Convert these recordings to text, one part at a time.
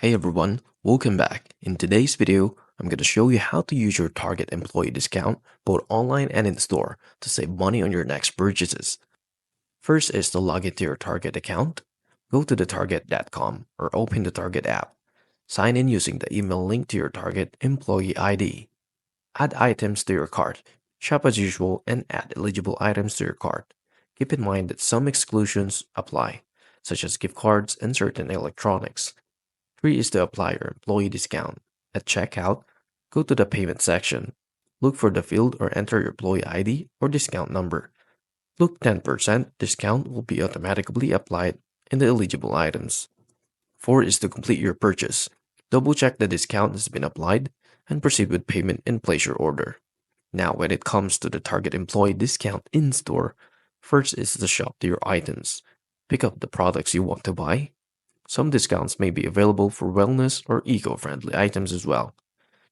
Hey everyone, welcome back. In today's video, I'm going to show you how to use your Target employee discount both online and in store to save money on your next purchases. First is to log into your Target account. Go to the Target.com or open the Target app. Sign in using the email link to your Target employee ID. Add items to your cart. Shop as usual and add eligible items to your cart. Keep in mind that some exclusions apply, such as gift cards and certain electronics. 3 is to apply your employee discount. At checkout, go to the payment section. Look for the field or enter your employee ID or discount number. Look 10% discount will be automatically applied in the eligible items. 4 is to complete your purchase. Double check the discount has been applied and proceed with payment and place your order. Now, when it comes to the Target employee discount in store, first is to shop to your items. Pick up the products you want to buy. Some discounts may be available for wellness or eco-friendly items as well.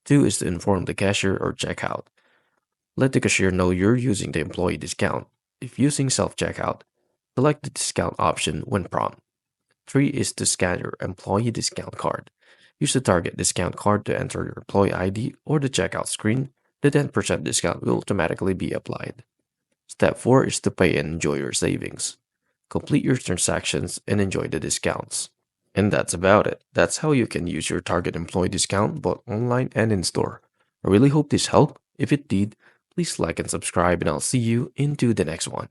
2 is to inform the cashier or checkout. Let the cashier know you're using the employee discount. If using self-checkout, select the discount option when prompt. 3 is to scan your employee discount card. Use the Target discount card to enter your employee ID or the checkout screen. The 10% discount will automatically be applied. Step 4 is to pay and enjoy your savings. Complete your transactions and enjoy the discounts. And that's about it. That's how you can use your Target employee discount both online and in store. I really hope this helped. If it did, please like and subscribe, and I'll see you into the next one.